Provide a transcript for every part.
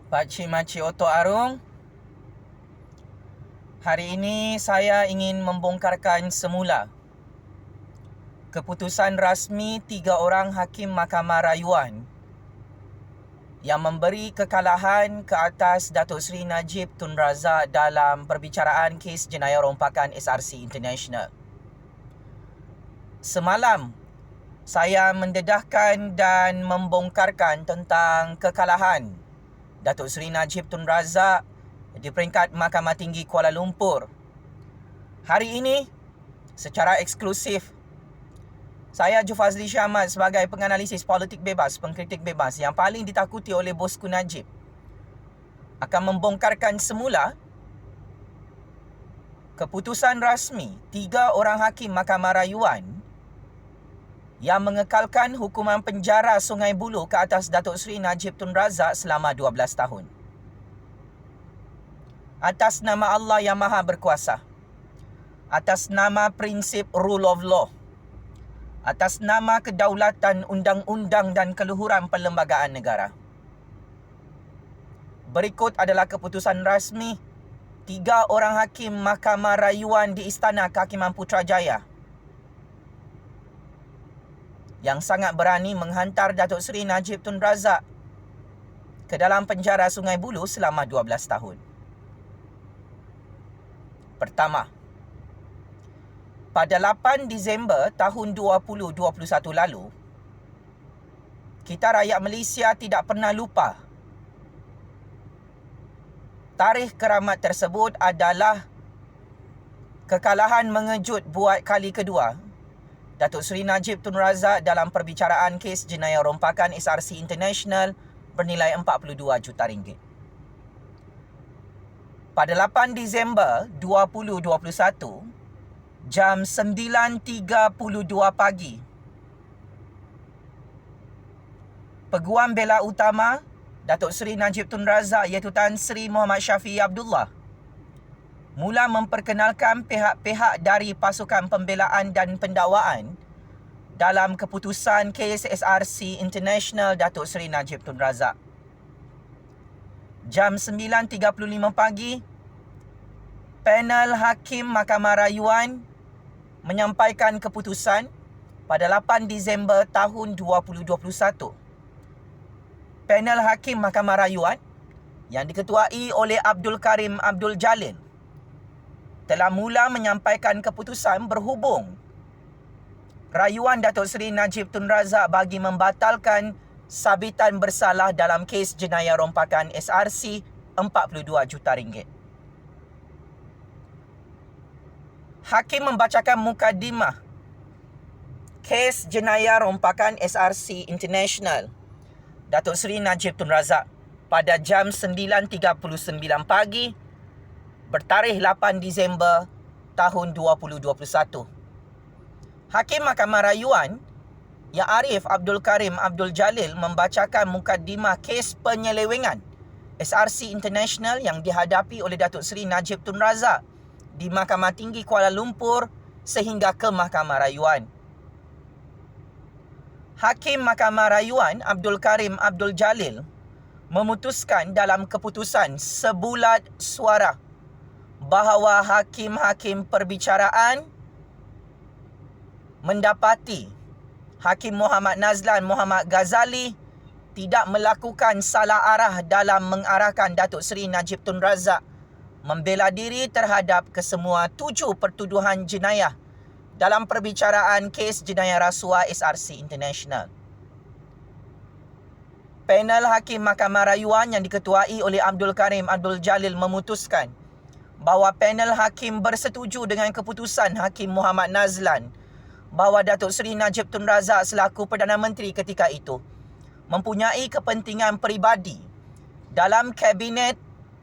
Pakcik Makcik Oto Arung, hari ini saya ingin membongkarkan semula keputusan rasmi 3 orang Hakim Mahkamah Rayuan yang memberi kekalahan ke atas Datuk Seri Najib Tun Razak dalam perbicaraan kes jenayah rompakan SRC International. Semalam, saya mendedahkan dan membongkarkan tentang kekalahan Datuk Seri Najib Tun Razak di peringkat Mahkamah Tinggi Kuala Lumpur. Hari ini, secara eksklusif, saya Jufazli Syahmad sebagai penganalisis politik bebas, pengkritik bebas yang paling ditakuti oleh bosku Najib akan membongkarkan semula keputusan rasmi 3 orang Hakim Mahkamah Rayuan yang mengekalkan hukuman penjara Sungai Buloh ke atas Datuk Seri Najib Tun Razak selama 12 tahun. Atas nama Allah yang Maha Berkuasa, atas nama prinsip rule of law, atas nama kedaulatan undang-undang dan keluhuran perlembagaan negara. Berikut adalah keputusan rasmi 3 orang Hakim Mahkamah Rayuan di Istana Kehakiman Putrajaya yang sangat berani menghantar Datuk Seri Najib Tun Razak ke dalam penjara Sungai Buloh selama 12 tahun. Pertama, pada 8 Disember tahun 2021 lalu, kita rakyat Malaysia tidak pernah lupa. Tarikh keramat tersebut adalah kekalahan mengejut buat kali kedua Datuk Seri Najib Tun Razak dalam perbicaraan kes jenayah rompakan SRC International bernilai RM42 juta. Pada 8 Disember 2021, jam 9.32 pagi, Peguam Bela Utama Datuk Seri Najib Tun Razak iaitu Tan Sri Muhammad Syafiee Abdullah mula memperkenalkan pihak-pihak dari pasukan pembelaan dan pendakwaan dalam keputusan kes SRC International Datuk Seri Najib Tun Razak. Jam 9.35 pagi, panel Hakim Mahkamah Rayuan menyampaikan keputusan pada 8 Disember tahun 2021. Panel Hakim Mahkamah Rayuan yang diketuai oleh Abdul Karim Abdul Jalil telah mula menyampaikan keputusan berhubung rayuan Datuk Seri Najib Tun Razak bagi membatalkan sabitan bersalah dalam kes jenayah rompakan SRC RM42 juta. Hakim membacakan mukadimah kes jenayah rompakan SRC International Datuk Seri Najib Tun Razak pada jam 9.39 pagi bertarikh 8 Disember tahun 2021. Hakim Mahkamah Rayuan yang Arif Abdul Karim Abdul Jalil membacakan mukadimah kes penyelewengan SRC International yang dihadapi oleh Datuk Seri Najib Tun Razak di Mahkamah Tinggi Kuala Lumpur sehingga ke Mahkamah Rayuan. Hakim Mahkamah Rayuan Abdul Karim Abdul Jalil memutuskan dalam keputusan sebulat suara bahawa hakim-hakim perbicaraan mendapati Hakim Muhammad Nazlan Muhammad Ghazali tidak melakukan salah arah dalam mengarahkan Datuk Seri Najib Tun Razak membela diri terhadap kesemua 7 pertuduhan jenayah dalam perbicaraan kes jenayah rasuah SRC International. Panel Hakim Mahkamah Rayuan yang diketuai oleh Abdul Karim Abdul Jalil memutuskan bahawa panel hakim bersetuju dengan keputusan Hakim Muhammad Nazlan bahawa Datuk Seri Najib Tun Razak selaku Perdana Menteri ketika itu mempunyai kepentingan peribadi dalam kabinet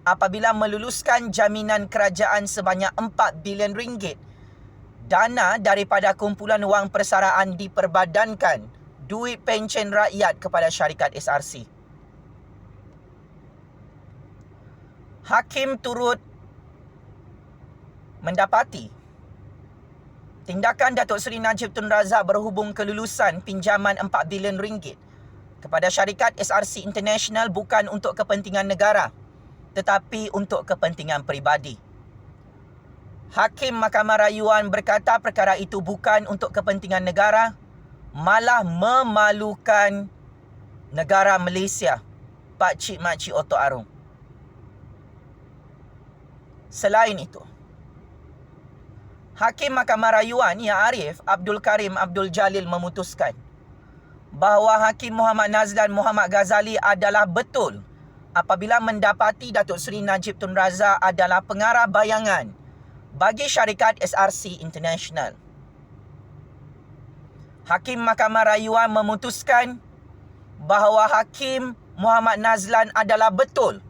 apabila meluluskan jaminan kerajaan sebanyak RM4 bilion dana daripada kumpulan wang persaraan diperbadankan duit pencen rakyat kepada syarikat SRC. Hakim turut mendapati tindakan Datuk Seri Najib Tun Razak berhubung kelulusan pinjaman RM4 bilion kepada syarikat SRC International bukan untuk kepentingan negara, tetapi untuk kepentingan peribadi. Hakim Mahkamah Rayuan berkata perkara itu bukan untuk kepentingan negara, malah memalukan negara Malaysia, pakcik makcik otok arung. Selain itu, Hakim Mahkamah Rayuan Yang Arif Abdul Karim Abdul Jalil memutuskan bahawa Hakim Muhammad Nazlan Muhammad Ghazali adalah betul apabila mendapati Datuk Seri Najib Tun Razak adalah pengarah bayangan bagi syarikat SRC International. Hakim Mahkamah Rayuan memutuskan bahawa Hakim Muhammad Nazlan adalah betul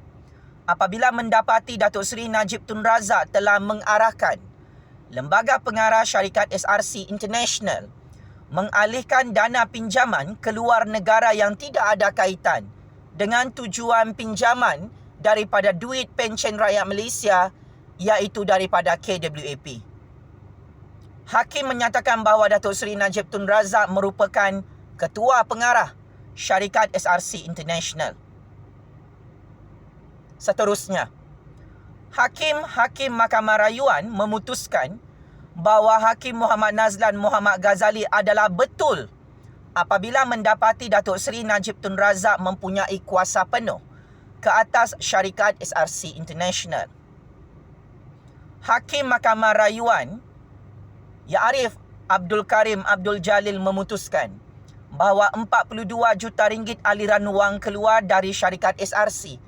apabila mendapati Datuk Seri Najib Tun Razak telah mengarahkan Lembaga Pengarah Syarikat SRC International mengalihkan dana pinjaman ke luar negara yang tidak ada kaitan dengan tujuan pinjaman daripada duit pencen rakyat Malaysia, iaitu daripada KWAP. Hakim menyatakan bahawa Datuk Seri Najib Tun Razak merupakan Ketua Pengarah Syarikat SRC International. Seterusnya, Hakim Mahkamah Rayuan memutuskan bahawa Hakim Muhammad Nazlan Muhammad Ghazali adalah betul apabila mendapati Datuk Seri Najib Tun Razak mempunyai kuasa penuh ke atas syarikat SRC International. Hakim Mahkamah Rayuan Yang Arif Abdul Karim Abdul Jalil memutuskan bahawa 42 juta ringgit aliran wang keluar dari syarikat SRC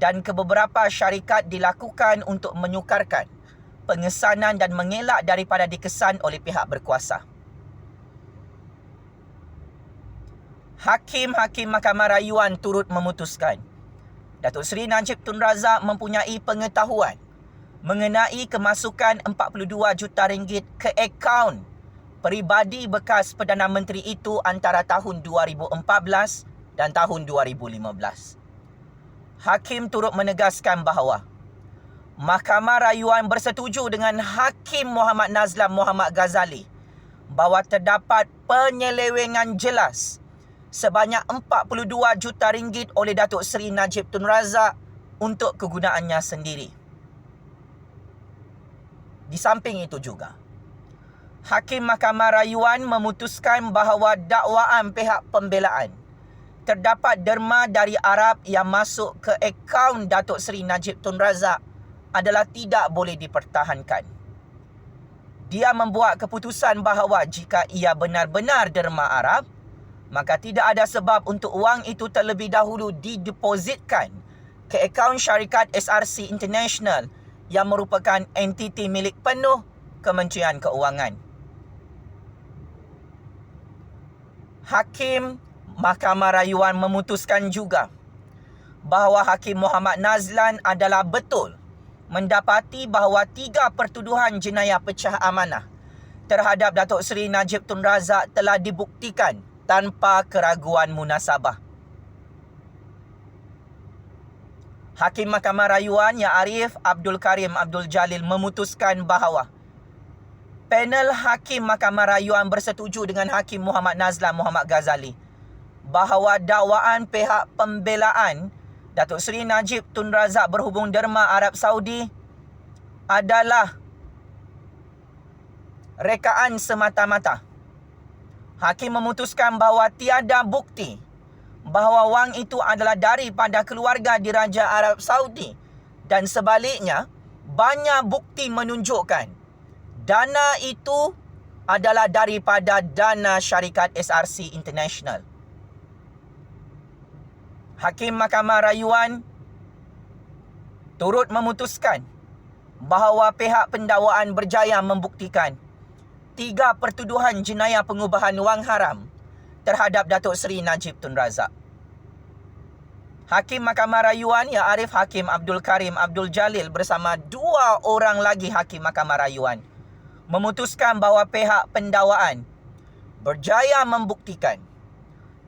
dan ke beberapa syarikat dilakukan untuk menyukarkan pengesanan dan mengelak daripada dikesan oleh pihak berkuasa. Hakim-hakim Mahkamah Rayuan turut memutuskan Datuk Seri Najib Tun Razak mempunyai pengetahuan mengenai kemasukan 42 juta ringgit ke akaun peribadi bekas Perdana Menteri itu antara tahun 2014 dan tahun 2015. Hakim turut menegaskan bahawa Mahkamah Rayuan bersetuju dengan Hakim Muhammad Nazlan Muhammad Ghazali bahawa terdapat penyelewengan jelas sebanyak 42 juta ringgit oleh Datuk Seri Najib Tun Razak untuk kegunaannya sendiri. Di samping itu juga, Hakim Mahkamah Rayuan memutuskan bahawa dakwaan pihak pembelaan terdapat derma dari Arab yang masuk ke akaun Datuk Seri Najib Tun Razak adalah tidak boleh dipertahankan. Dia membuat keputusan bahawa jika ia benar-benar derma Arab, maka tidak ada sebab untuk wang itu terlebih dahulu didepositkan ke akaun syarikat SRC International yang merupakan entiti milik penuh Kementerian Keuangan. Hakim Mahkamah Rayuan memutuskan juga bahawa Hakim Muhammad Nazlan adalah betul mendapati bahawa 3 pertuduhan jenayah pecah amanah terhadap Datuk Seri Najib Tun Razak telah dibuktikan tanpa keraguan munasabah. Hakim Mahkamah Rayuan Yang Arif Abdul Karim Abdul Jalil memutuskan bahawa panel Hakim Mahkamah Rayuan bersetuju dengan Hakim Muhammad Nazlan Muhammad Ghazali bahawa dakwaan pihak pembelaan Datuk Seri Najib Tun Razak berhubung derma Arab Saudi adalah rekaan semata-mata. Hakim memutuskan bahawa tiada bukti bahawa wang itu adalah daripada keluarga diraja Arab Saudi dan sebaliknya banyak bukti menunjukkan dana itu adalah daripada dana syarikat SRC International. Hakim Mahkamah Rayuan turut memutuskan bahawa pihak pendakwaan berjaya membuktikan 3 pertuduhan jenayah pengubahan wang haram terhadap Datuk Seri Najib Tun Razak. Hakim Mahkamah Rayuan Yang Arif Hakim Abdul Karim Abdul Jalil bersama 2 orang lagi Hakim Mahkamah Rayuan memutuskan bahawa pihak pendakwaan berjaya membuktikan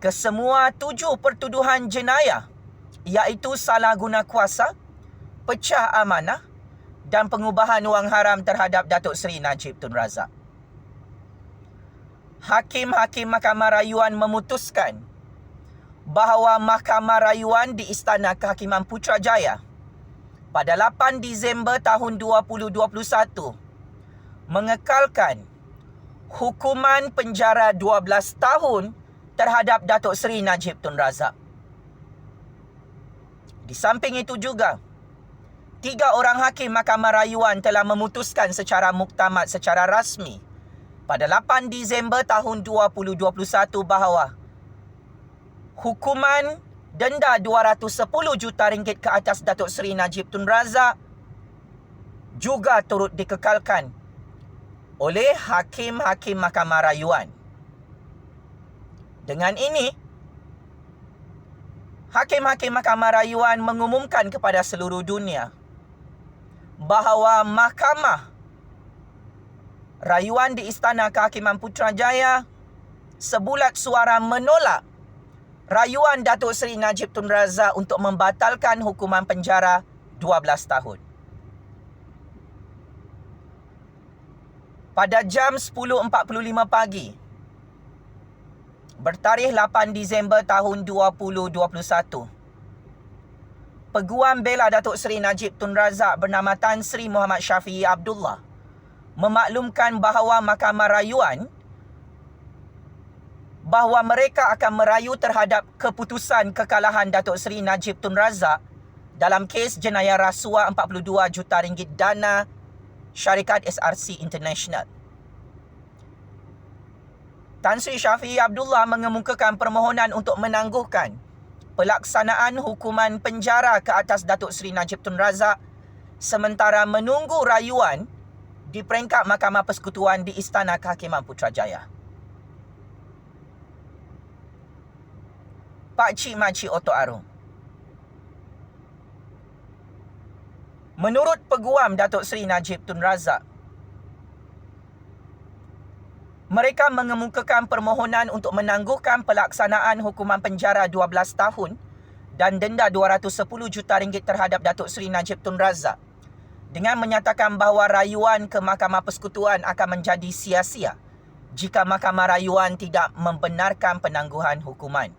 kesemua 7 pertuduhan jenayah, iaitu salah guna kuasa, pecah amanah dan pengubahan wang haram terhadap Datuk Seri Najib Tun Razak. Hakim-hakim Mahkamah Rayuan memutuskan bahawa Mahkamah Rayuan di Istana Kehakiman Putrajaya pada 8 Disember tahun 2021 mengekalkan hukuman penjara 12 tahun terhadap Datuk Seri Najib Tun Razak. Di samping itu juga, 3 orang hakim Mahkamah Rayuan telah memutuskan secara muktamad secara rasmi pada 8 Disember tahun 2021 bahawa hukuman denda 210 juta ringgit ke atas Datuk Seri Najib Tun Razak juga turut dikekalkan oleh hakim-hakim Mahkamah Rayuan. Dengan ini, hakim-hakim Mahkamah Rayuan mengumumkan kepada seluruh dunia bahawa Mahkamah Rayuan di Istana Kehakiman Putrajaya sebulat suara menolak rayuan Datuk Seri Najib Tun Razak untuk membatalkan hukuman penjara 12 tahun. Pada jam 10.45 pagi, bertarikh 8 Disember tahun 2021, Peguam Bela Datuk Seri Najib Tun Razak bernama Tan Sri Muhammad Syafiee Abdullah memaklumkan bahawa Mahkamah Rayuan bahawa mereka akan merayu terhadap keputusan kekalahan Datuk Seri Najib Tun Razak dalam kes jenayah rasuah 42 juta ringgit dana syarikat SRC International. Tan Sri Syafiee Abdullah mengemukakan permohonan untuk menangguhkan pelaksanaan hukuman penjara ke atas Datuk Seri Najib Tun Razak sementara menunggu rayuan di peringkat Mahkamah Persekutuan di Istana Kehakiman Putrajaya. Pak Cik Makcik Otok Arum, menurut Peguam Datuk Seri Najib Tun Razak, mereka mengemukakan permohonan untuk menangguhkan pelaksanaan hukuman penjara 12 tahun dan denda 210 juta ringgit terhadap Datuk Seri Najib Tun Razak dengan menyatakan bahawa rayuan ke Mahkamah Persekutuan akan menjadi sia-sia jika Mahkamah Rayuan tidak membenarkan penangguhan hukuman.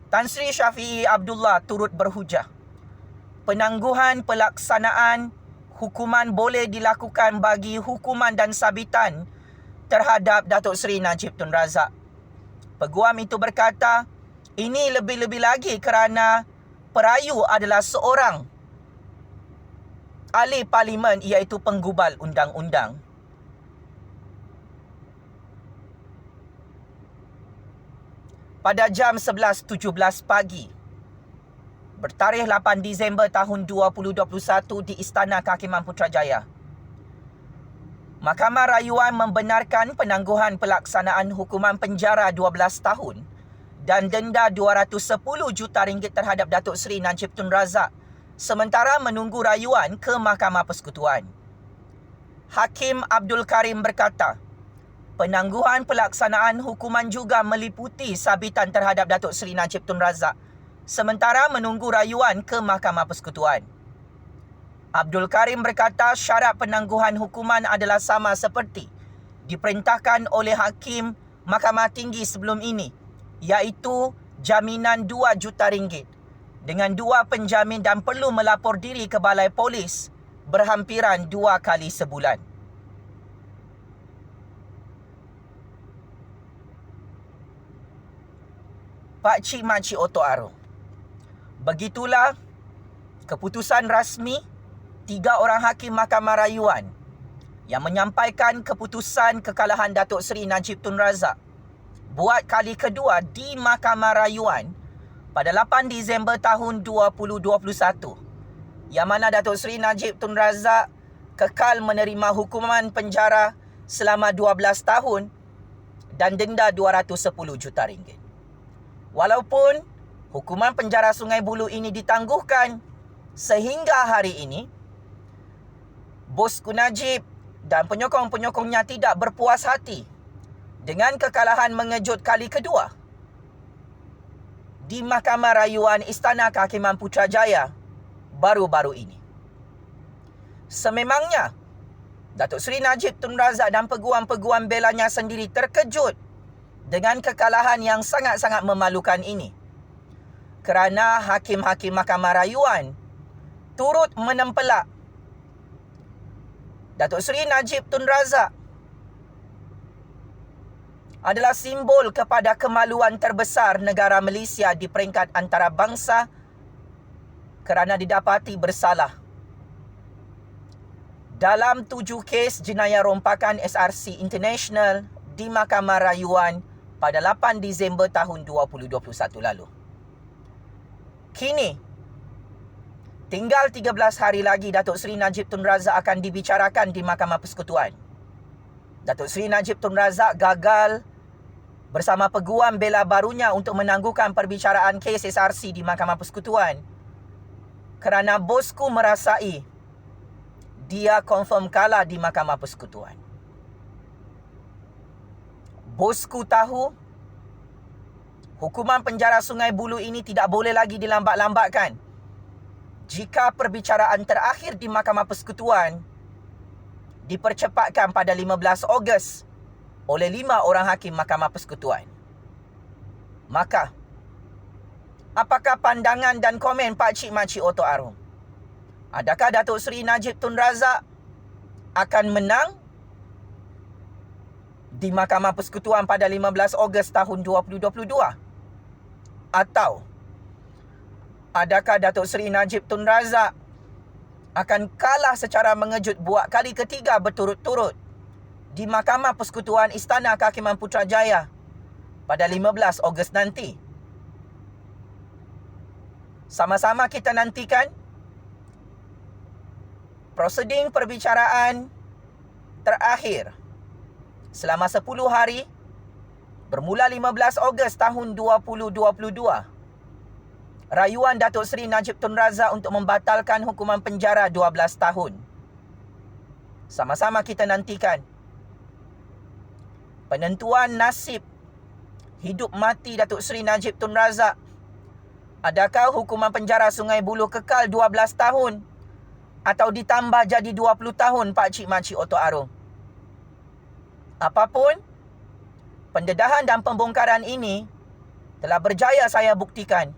Tan Sri Syafiee Abdullah turut berhujah, penangguhan pelaksanaan hukuman boleh dilakukan bagi hukuman dan sabitan terhadap Datuk Seri Najib Tun Razak. Peguam itu berkata, ini lebih-lebih lagi kerana perayu adalah seorang ahli parlimen iaitu penggubal undang-undang. Pada jam 11.17 pagi, bertarikh 8 Disember tahun 2021 di Istana Kehakiman Putrajaya, Mahkamah Rayuan membenarkan penangguhan pelaksanaan hukuman penjara 12 tahun dan denda 210 juta ringgit terhadap Datuk Seri Najib Tun Razak sementara menunggu rayuan ke Mahkamah Persekutuan. Hakim Abdul Karim berkata, penangguhan pelaksanaan hukuman juga meliputi sabitan terhadap Datuk Seri Najib Tun Razak sementara menunggu rayuan ke Mahkamah Persekutuan. Abdul Karim berkata syarat penangguhan hukuman adalah sama seperti diperintahkan oleh Hakim Mahkamah Tinggi sebelum ini, iaitu jaminan 2 juta ringgit dengan 2 penjamin dan perlu melapor diri ke Balai Polis berhampiran 2 kali sebulan. Pak Cik Makcik Otok Arum, begitulah keputusan rasmi 3 orang hakim Mahkamah Rayuan yang menyampaikan keputusan kekalahan Datuk Seri Najib Tun Razak buat kali kedua di Mahkamah Rayuan pada 8 Disember tahun 2021, yang mana Datuk Seri Najib Tun Razak kekal menerima hukuman penjara selama 12 tahun dan denda 210 juta ringgit. Walaupun hukuman penjara Sungai Buloh ini ditangguhkan sehingga hari ini, Bosku Najib dan penyokong-penyokongnya tidak berpuas hati dengan kekalahan mengejut kali kedua di Mahkamah Rayuan Istana Kehakiman Putrajaya baru-baru ini. Sememangnya Datuk Seri Najib Tun Razak dan peguam-peguam belanya sendiri terkejut dengan kekalahan yang sangat-sangat memalukan ini. Kerana hakim-hakim Mahkamah Rayuan turut menempelak Datuk Seri Najib Tun Razak adalah simbol kepada kemaluan terbesar negara Malaysia di peringkat antarabangsa kerana didapati bersalah dalam 7 kes jenayah rompakan SRC International di Mahkamah Rayuan pada 8 Disember tahun 2021 lalu. Kini, tinggal 13 hari lagi Datuk Seri Najib Tun Razak akan dibicarakan di Mahkamah Persekutuan. Datuk Seri Najib Tun Razak gagal bersama peguam bela barunya untuk menangguhkan perbicaraan kes SRC di Mahkamah Persekutuan kerana bosku merasai dia confirm kalah di Mahkamah Persekutuan. Bosku tahu hukuman penjara Sungai Buloh ini tidak boleh lagi dilambat-lambatkan. Jika perbicaraan terakhir di Mahkamah Persekutuan dipercepatkan pada 15 Ogos oleh 5 orang hakim Mahkamah Persekutuan. Maka, apakah pandangan dan komen Pak Cik Mak Cik Oto Arum? Adakah Datuk Seri Najib Tun Razak akan menang di Mahkamah Persekutuan pada 15 Ogos tahun 2022? Atau adakah Datuk Seri Najib Tun Razak akan kalah secara mengejut buat kali ketiga berturut-turut di Mahkamah Persekutuan Istana Kehakiman Putrajaya pada 15 Ogos nanti? Sama-sama kita nantikan proseding perbicaraan terakhir selama 10 hari bermula 15 Ogos tahun 2022. Rayuan Datuk Seri Najib Tun Razak untuk membatalkan hukuman penjara 12 tahun. Sama-sama kita nantikan penentuan nasib hidup mati Datuk Seri Najib Tun Razak. Adakah hukuman penjara Sungai Buloh kekal 12 tahun atau ditambah jadi 20 tahun Pak Cik Mak Cik Oto Arum? Apapun, pendedahan dan pembongkaran ini telah berjaya saya buktikan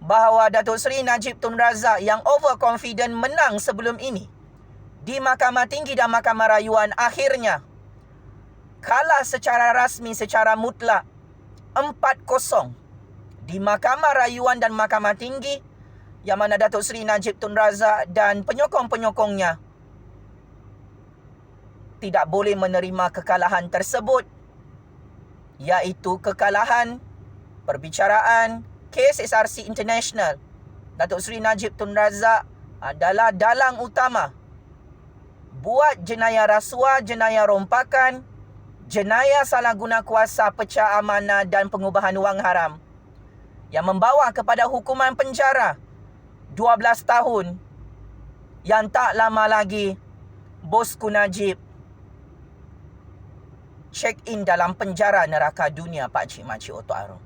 bahawa Datuk Seri Najib Tun Razak yang overconfident menang sebelum ini di Mahkamah Tinggi dan Mahkamah Rayuan akhirnya kalah secara rasmi, secara mutlak 4-0 di Mahkamah Rayuan dan Mahkamah Tinggi, yang mana Datuk Seri Najib Tun Razak dan penyokong-penyokongnya tidak boleh menerima kekalahan tersebut, iaitu kekalahan perbicaraan kes SRC International. Datuk Seri Najib Tun Razak adalah dalang utama buat jenayah rasuah, jenayah rompakan, jenayah salah guna kuasa, pecah amanah dan pengubahan wang haram yang membawa kepada hukuman penjara 12 tahun yang tak lama lagi bosku Najib check in dalam penjara neraka dunia Pak Cik Mak Cik Oto Arum.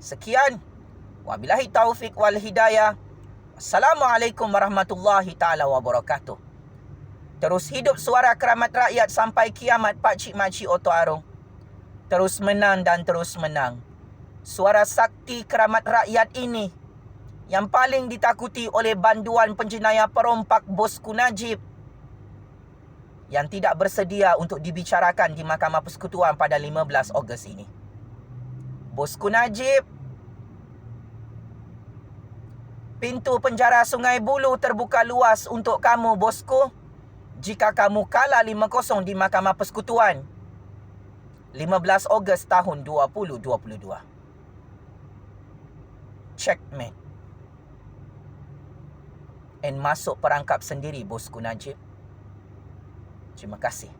Sekian. Wabillahi taufik wal hidayah. Assalamualaikum warahmatullahi taala wabarakatuh. Terus hidup suara keramat rakyat sampai kiamat Pak Cik Mak Cik Oto Arum. Terus menang dan terus menang. Suara sakti keramat rakyat ini yang paling ditakuti oleh banduan penjenayah perompak bosku Najib yang tidak bersedia untuk dibicarakan di Mahkamah Persekutuan pada 15 Ogos ini. Bosku Najib, pintu penjara Sungai Buloh terbuka luas untuk kamu, bosku, jika kamu kalah 5-0 di Mahkamah Persekutuan 15 Ogos tahun 2022. Checkmate. And masuk perangkap sendiri bosku Najib. Terima kasih.